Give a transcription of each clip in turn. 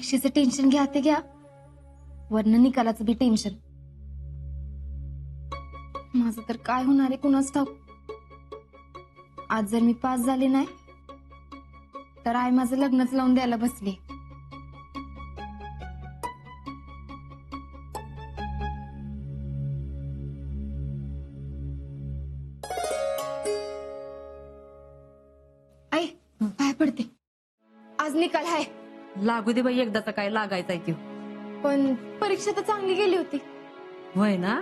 परीक्षेचं टेन्शन घ्या ते घ्या, वरनं निकालाचं बी टेन्शन. माझं तर काय होणार आहे कुणाच ठाऊक. आज जर मी पास झाले नाही तर आई माझं लग्नच लावून द्यायला बसले. आई काय पडते, आज निकाल आहे. लागू दे बाई, एकदाचा काय लागायचा आहे पण परीक्षा तर चांगली गेली होती. होय ना.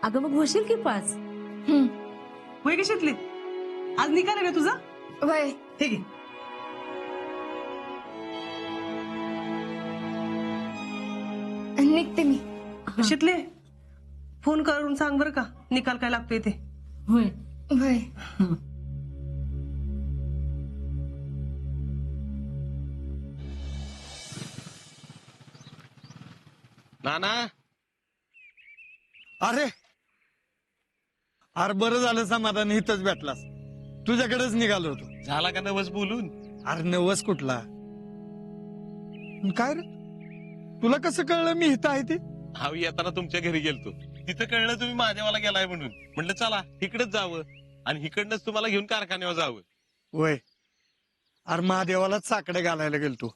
अगं मग होशील की पास. वय कशातली आज निकाल आहे का तुझा? वय ठीक आहे. निघते मी. कशातले फोन करून सांग बरं का निकाल काय लागतोय ते. होय. वय नाना. अरे अरे बरं झालं समाधान इथंच भेटलास. तुझ्याकडेच निघालो होतो. झाला का नवस बोलून? अरे नवस कुठला. काय रे तुला कसं कळलं मी इथं आहे ते? हा येताना तुमच्या घरी गेलतो, तिथं कळलं तुम्ही माझ्यावाला गेलाय म्हणून. म्हटलं चला इकडेच जावं आणि इकडनंच तुम्हाला घेऊन कारखान्यावर जावं. वय अरे महादेवालाच साकडे घालायला गेलतो.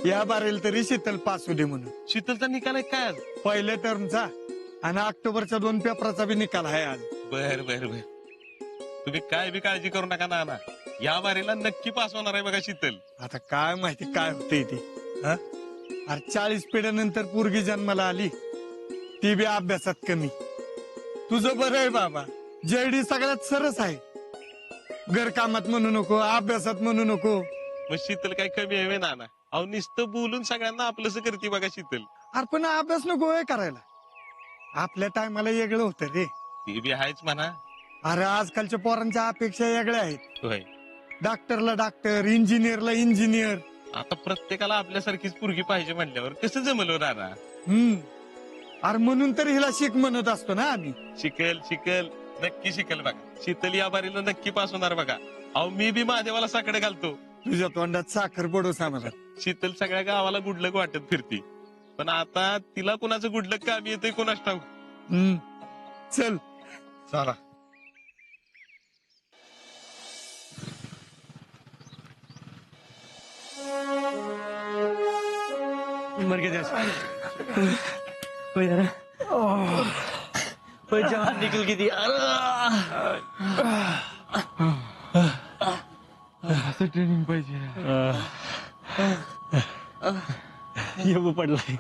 या बारेल तरी शीतल पास होऊ दे म्हणून. शीतलचा निकाल आहे काय आज? पहिल्या टर्मचा आणि ऑक्टोबरच्या 2 पेपराचा बी निकाल आहे आज. बर बर बर. तुम्ही काय बी काळजी करू नका नाना, या बारीला नक्की पास होणार आहे बघा शीतल. आता काय माहिती काय होतंय ते. हा? अरे 40 पिढ्यानंतर पोरगी जन्माला आली, ती बी अभ्यासात कमी. तुझं बरं आहे बाबा, जेडी सगळ्यात सरस आहे. घरकामात म्हणू नको, अभ्यासात म्हणू नको. मग शीतल काय कमी आहे व्हय नाना? अहो नुसतं बोलून सगळ्यांना आपलंस करते बघा शीतल. अरे पण अभ्यास नको होय करायला. आपल्या टायमाला वेगळं होतं रे. ते बी आहेच म्हणा. अरे आजकालच्या पोरांच्या अपेक्षा वेगळ्या आहेत. होय. डॉक्टरला डॉक्टर, इंजिनियरला इंजिनियर. आता प्रत्येकाला आपल्यासारखीच पोरगी पाहिजे म्हणल्यावर कसं जमलं नाना? अरे म्हणून तर हिला शिक म्हणत असतो ना आम्ही. शिकल शिकल नक्की शिकल बघा. शीतल या बारीला नक्की पास होणार बघा. अहो मी बी महादेवाला साकडे घालतो. तुझ्या तोंडात साखर पडू सामाला. शीतल सगळ्या गावाला गुडलक वाटत फिरती, पण आता तिला कुणाचं गुडलक कामी येतंय कोणाच ठाऊक. चल चला. मर के जान निकल गई थी यार. असं ट्रेनिंग पाहिजे. ये पडलाय.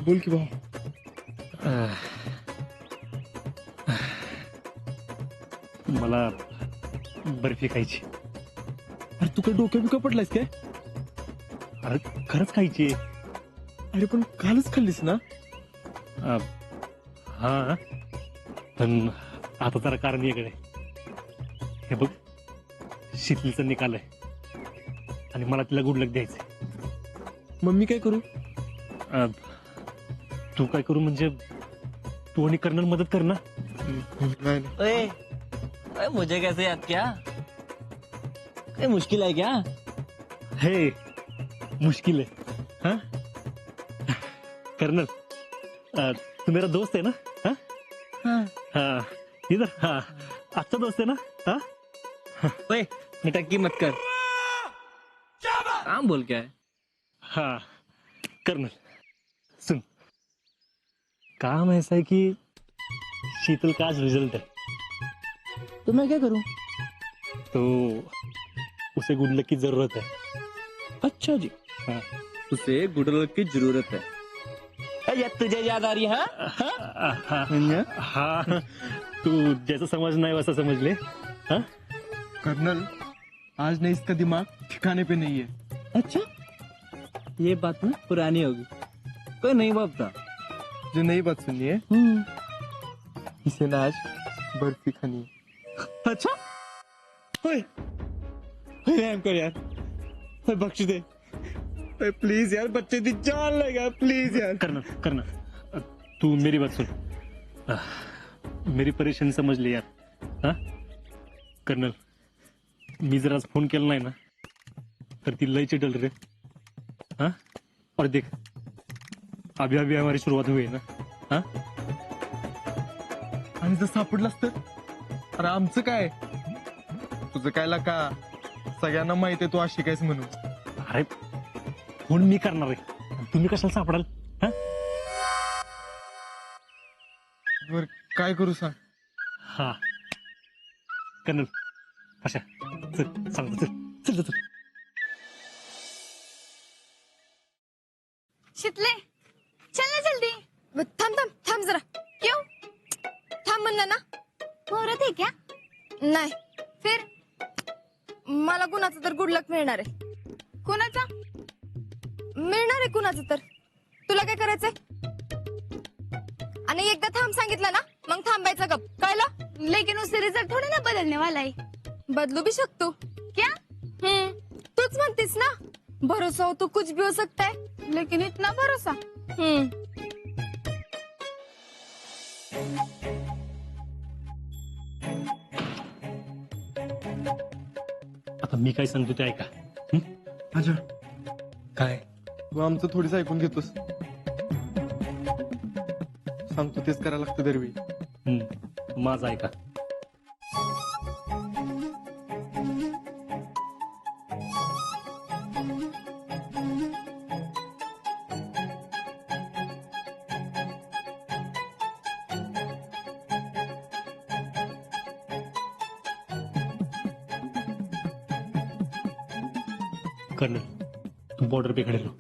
बोल की भाऊ. मला बर्फी खायची. अरे तू काय डोक्या बिका पडलायस काय? अरे खरंच खायची. अरे पण कालच खाल्लीस ना? हा पण आता जरा कारण वेगळं आहे. हे बघ, शीतलीचा निकाल आहे आणि मला तिला गुडलक द्यायचंय. मग मी काय करू? तू काय करू म्हणजे तू आणि कर्नल मदत कर ना. नाही अरे मुझे कैसे याद किया? कोई मुश्किल है क्या? है मुश्किल है. हाँ कर्नल, तू मेरा दोस्त है ना? हाँ हाँ इधर. हाँ अच्छा दोस्त है ना? हाँ ओए नटक्की मत कर. काम बोल क्या है? हाँ कर्नल सुन, काम ऐसा है कि शीतल का आज रिजल्ट है. तो मैं क्या करूं? तो उसे गुड लक की जरूरत है. अच्छा जी. हाँ. उसे गुड लक की जरूरत है. या तुझे याद आ रही है? हाँ, हाँ तू जैसा समझना है वैसा समझ ले. हाँ कर्नल, आज नहीं इसका दिमाग ठिकाने पे नहीं है. अच्छा, ये बात ना पुरानी होगी, कोई नहीं बात था. जो नई बात सुननी है, इसे ना आज बर्फी खानी है. अच्छा, होय होय रैम कर यार, होय बख्श दे, होय प्लीज यार, बच्चे दी जान लेगा प्लीज यार। कर्नल कर्नल तू मेरी बात सुन, मेरी परेशानी समझ ले यार। हाँ कर्नल, मी जर आज फोन केला नाही ना तर ती लय चिडल रे। हाँ और देख अभी अभी हमारी शुरुआत हुई है ना। हाँ आणि जर सापडलास तर? अरे आमचं काय, तुझं काय लका, सगळ्यांना माहिती आहे तू अशी कायस म्हणून। अरे फोन मी करणार आहे, तुम्ही कशाला सापडाल? हाँ बर काय करू सांग? हाँ कर्नल अच्छा चल सांग चल चल चल। शितले चल ना जल्दी। थांब थांब थांब जरा। क्यों? थांब म्हणलं ना। मुहूर्त आहे क्या? नाही फिर मला कुणाचं तर गुड लक मिळणार आहे। कुणाचा? मिळणार आहे कुणाचं तर। तुला काय करायचंय? आणि एकदा थांब सांगितलं ना मग थांबायचं गप, कळलं? लेकिन उससे रिजल्ट थोड़ा ना बदलने वाला है। बदलू भी शकतो क्या? तूच म्हणतीस ना भरोसा हो तो कुछ भी हो सकता है, लेकिन इतना भरोसा। आता मी काय सांगतो ते ऐका। अच्छा काय? तू आमचं थोडीच ऐकून घेतोस, सांगतो तेच करायला लागतं दरवेळी। माझं ऐका। कर्नल तुम बॉर्डर पे खड़े रहो।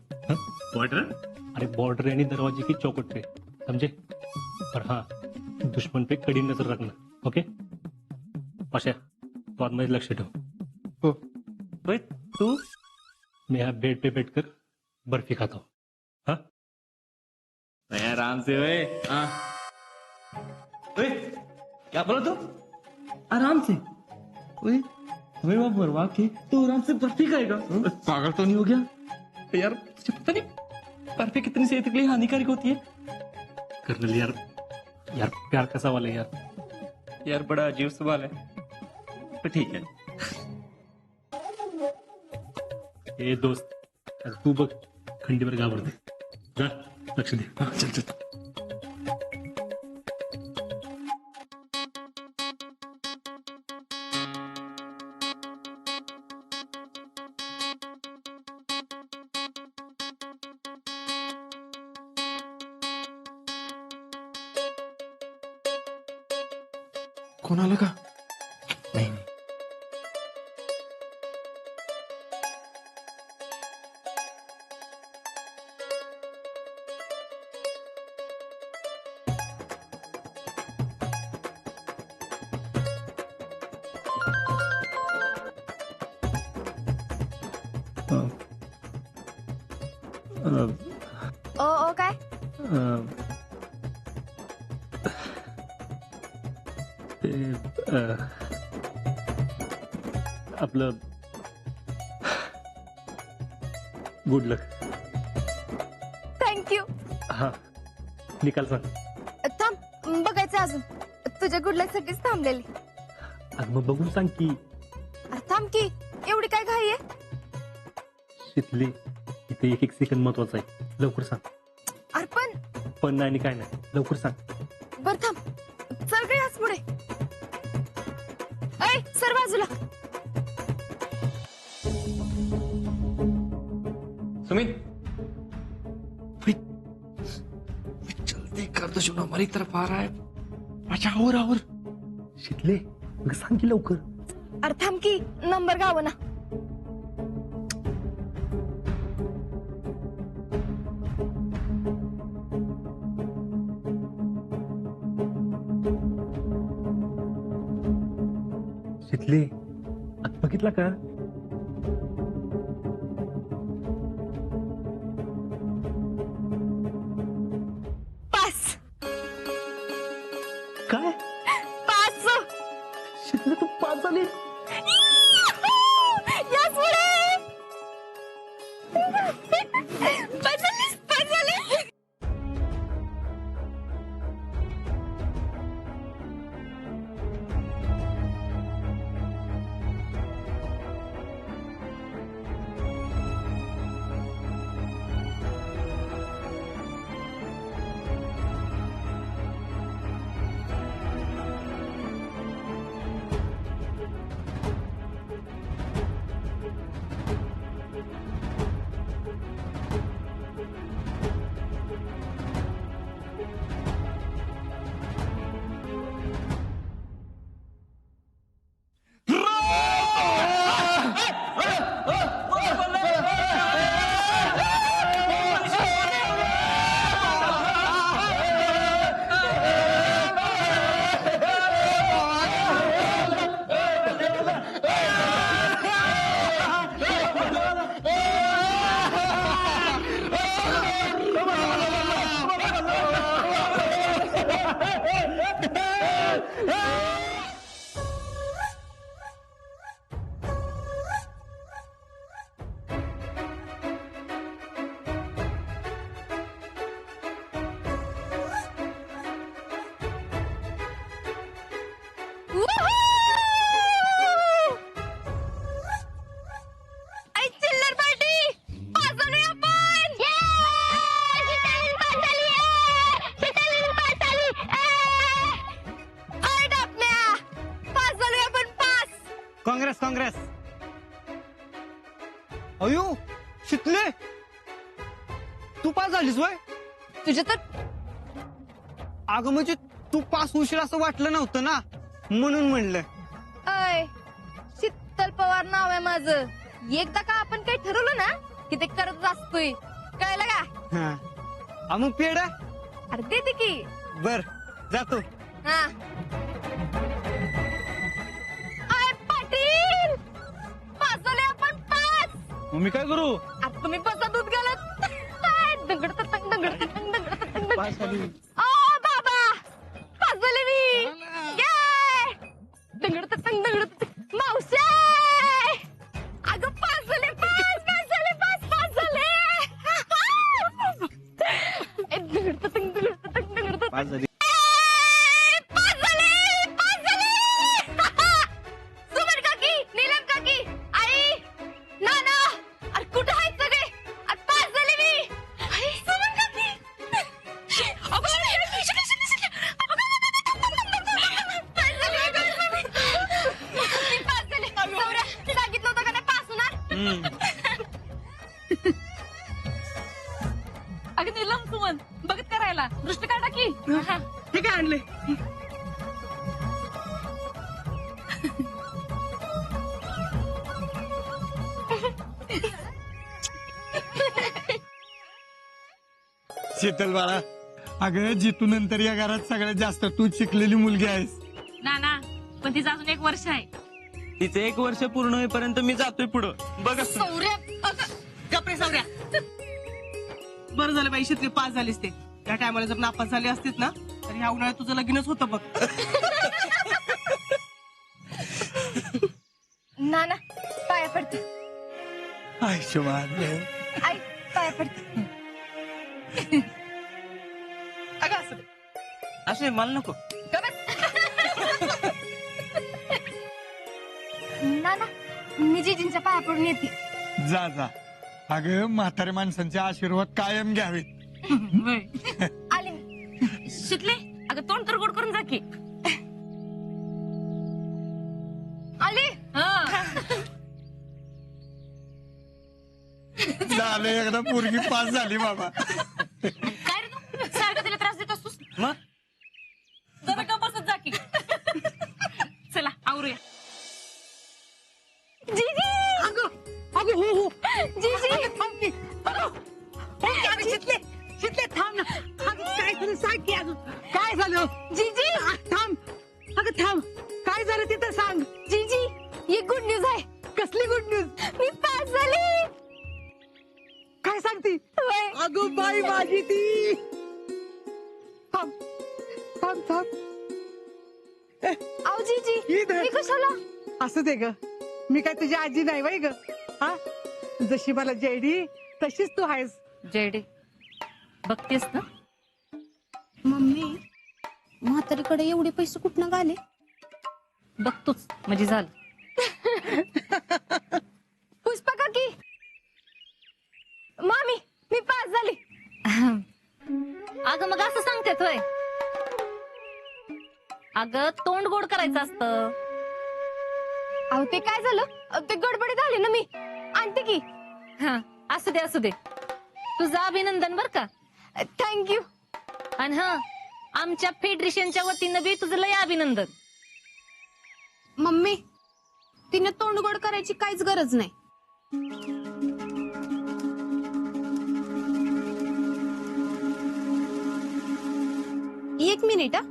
बॉर्डर? अरे बॉर्डर यानी दरवाजे की चौखट पे, समझे? और हाँ दुश्मन पे कड़ी नजर रखना, ओके? पाशा तो आज लक्ष ठेव। हो भाई तू? मैं यहाँ बेड पे बैठकर बर्फी खाता हूँ। हाँ आराम से ओए। हाँ ओए क्या बोला तू? आराम से ओए, ओए वो बर्बाद की तो आराम से बर्फी खाएगा? पागल तो नहीं हो गया यार? तुझे पता नहीं बर्फी कितनी सेहत के लिए हानिकारक होती है? कर्नल यार, यार प्यार का सवाल है यार। यार बड़ा अजीब सवाल है, तो ठीक है। ए दोस्त तू बघ खंडीवर घाबरते, जा लक्ष दे। हाँ, चल चल। कोण आलं का? नहीं नहीं ओ ओ काय? ते आपलं गुड लक। थँक्यू। हा निकाल सांग। थांब बघायचं अजून, तुझ्या गुडलक साठीच थांबलेली। अगं मग बघून सांग की। अरे थांब की, एवढी काय घाई आहे? शितली इथे एक एक सेकंद महत्वाचा आहे, लवकर सांग। अरे पण नाही आणि काय नाही, लवकर सांग। बर थांब, चल रे आज पुढे। ऐ सर बाजूला। सुमित जल्दी कर दो, जो हमारी तरफ आ रहा है। अच्छा और शितले मग सांग की लवकर। अरे थांब की, नंबर गाव ना। शितले आत बघितला का? पास काय? पास। शितले तू पास झाली? अयो शितले तू पास झालीस वय तुझ्या तर अगं म्हणजे तू पास होशील असं वाटलं नव्हतं ना म्हणून म्हणलं. अय शीतल पवार नाव आहे माझं. एकदा का आपण काही ठरवलं ना की ते करत असतोय. कळलं का? हा मग पेड अरे देते की. बर जातो. हा अय पाटील पाच झाले आपण 5. मग मी काय करू आता तुम्ही बसा दूध घालत. दगड तंग दगड तंग दगड तंग पास झाली. ओ बाबा पाच झाले मी. ये दगड तंग दगड मावशे. अगं 5 झाले 5 झाले. दगड तंग पास झाली. सुमन काकी, नीलम काकी, आई, नाना, अरे कुठं आहेत सगळे? अरे 5 झाले मी. आई, सुमन काकी. अगं, पाच झाले, अगं. मी 5 झाले. सौर्या, सांगितलं होतं का नाही 5 होणार? अगं नीलम सुमन बघत करायला दृष्टी काढा की. हे काय आणले? शीतल बाळा, अगं जितू नंतर या घरात सगळ्यात जास्त तू शिकलेली मुलगी आहेस. ना ना पण तिचं अजून 1 वर्ष आहे. तिचं 1 वर्ष पूर्ण होईपर्यंत मी जातोय पुढं बघ. सौर्या, गप्रे सावऱ्या. बरं झालं बाई शितली पास झालीस ते. त्या टायमाला जर नापास झाली असतीस ना तर ह्या उन्हाळ्यात तुझं लगीनच होतं बघ. नाना पाया पडते. आयुष्यमान आई पाया पडते. अगं असं दे. असे मला नको. नाना मी जीजींच्या पाया पडून येते. जा जा. अगं म्हातारे माणसांचे आशीर्वाद कायम घ्यावेत. आले मी. शिकले अगं तोंड तर गोड करून जा की. आले. झालं एकदा पोरगी पास झाली बाबा. काय रे तू सारखं तिला त्रास देत असतोस. मग जरा का बसत जा की. चला आवरूया. जीजी अगं हो हो. जीजी थांब की. अगं शितले शितले थांब ना. अगं काय झालं सांग की. अगं काय झालं? जीजी थांब. अगं थांब. काय झालं तिथं सांग. जीजी ये गुड न्यूज आहे. कसली गुड न्यूज? मी पास झाली. काय सांगती? होय. अगं बाई माझी ती. थांब थांब थांब. आओ जीजी ही धर. मी कशाला? असू दे ग. मी काय तुझी आजी नाही बाई ग. हा जशी मला जेडी तशीच तू आहेस. जेडी बघतेस ना. मम्मी म्हातारीकडे एवढे पैसे कुठनं आले? बघतोच म्हणजे झालं. पुष्पा काकी मामी मी पास झाली. अगं मग असं सांगतेत होय. अगं तोंड गोड करायचं असतं. अहो ते काय झालं? ते गडबडीत आले ना मी. आणते की. हा असू दे असू दे. तुझं अभिनंदन बर का. थँक्यू. आणि हा आमच्या फेडरेशनच्या वतीनं बी तुझं लय अभिनंदन. मम्मी तिने तोंड गोड करायची काहीच गरज नाही. एक मिनिट हा.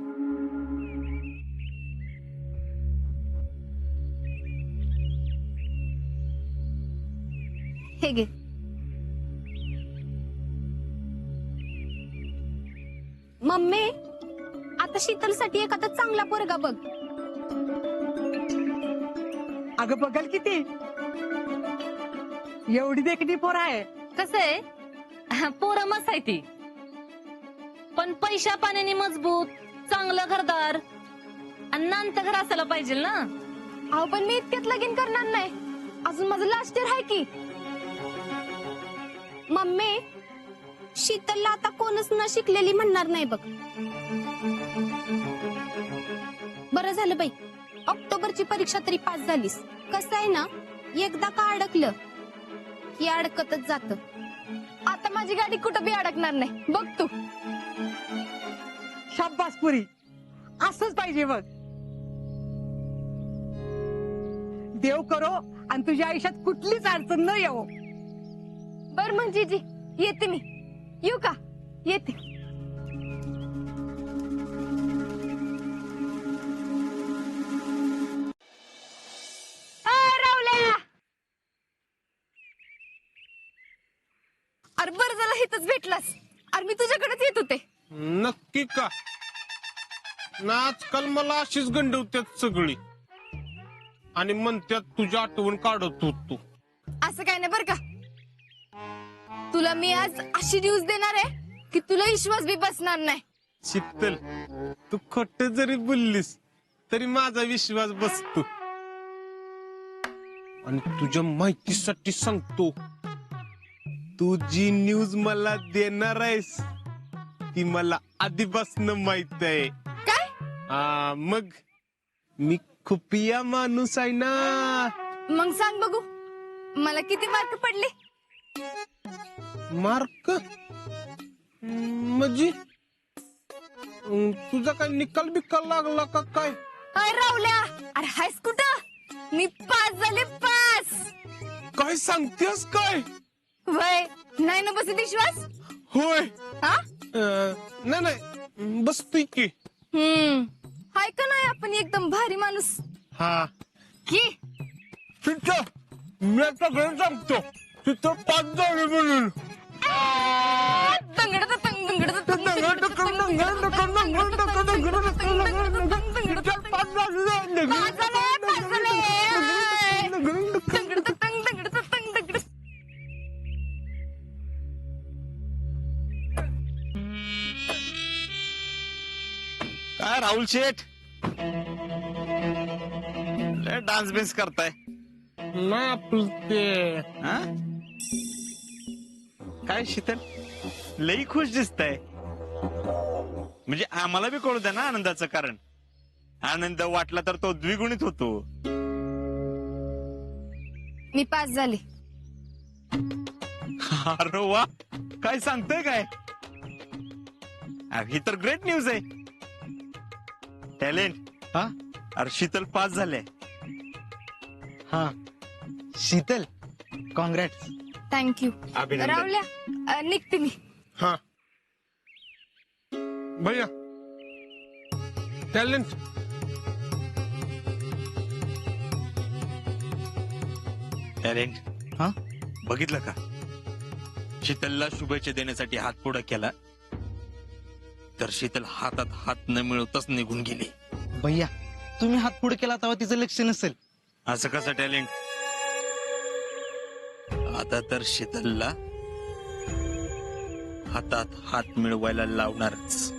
हे घे. मम्मी आता शीतलसाठी एखादा चांगला पोरगा बघ. अगं बघल किती. एवढी देखणी पोर आहे. कसं आहे पोरं मस्त आहे ती. पण पैशा पाण्याने मजबूत चांगलं घरदार आणि नांतं घर असायला पाहिजे ना. अहो पण मी इतक्यात लगीन करणार नाही. अजून माझं लास्ट इयर आहे की. मम्मी शीतलला आता कोणच न शिकलेली म्हणणार नाही बघ. बरं झालं बाई ऑक्टोबरची परीक्षा तरी पास झालीस. कसं आहे ना एकदा का अडकलं की अडकतच जात. आता माझी गाडी कुठं बी अडकणार नाही, बघ तू. शाब्बास पुरी, असंच पाहिजे बघ. देव करो आणि तुझ्या आयुष्यात कुठलीच अडचण न येवो. बर मग जीजी, येते मी. येऊ का? येते. रावल्या, अरे बरं झालं इथंच भेटलास. अरे मी तुझ्याकडेच येत होते. नक्की का? ना आजकाल मला अशीच गंडवत्यात सगळी आणि म्हणत्यात तुझ्या आठवण काढत होतो. असं काय नाही बर का. तुला मी आज अशी न्यूज देणार आहे की तुला विश्वास बी बसणार नाही. शीतल, तू खोट जरी बोललीस तरी माझा विश्वास बसतो. आणि तुझ्या माहितीसाठी सांगतो, तू जी न्यूज मला देणार आहेस ती मला आधीपासून माहित आहे. काय? मग मी खुपिया माणूस आहे ना. मग सांग बघू, मला किती मार्क पडले? मार्क म्हणजे तुझा काय निकाल बिकाल लागला का काय? अरे रावल्या, अरे हायस कुठं? मी पास झाले, पास. काय सांगतेस काय? वय नाही ना बसत विश्वास? होय. हा? नाही नाही, बसतोय की. हाय का नाही आपण एकदम भारी माणूस हा की? तिथं मी आता घरी सांगतो, तिथं 5 झाले म्हणून. काय राहुल शेठ, डान्स बेन्स करताय? नाही आपलं ते हा? काय शीतल, लई खुश दिसताय. म्हणजे आम्हाला बी कळू द्या ना आनंदाचं कारण. आनंद वाटला तर तो द्विगुणित होतो. मी पास झाले. अरे वा, काय सांगतोय काय? ही तर ग्रेट न्यूज आहे. टॅलेंट. हा? अरे शीतल पास झाले. हा शीतल, कॉंग्रॅट्स. थँक्यू अभिनंदन. रावल्या, निघते मी. हा भैया टॅलेंट. टॅलेंट. हा? बघितलं का, शीतलला शुभेच्छा देण्यासाठी हात पुढे केला तर शीतल हातात हात न मिळवताच निघून गेली. भैया, तुम्ही हात पुढे केला तेव्हा तिचं लक्ष नसेल. असं कसं टॅलेंट? आता तर शीतलला हातात हात मिळवायला लावणारच.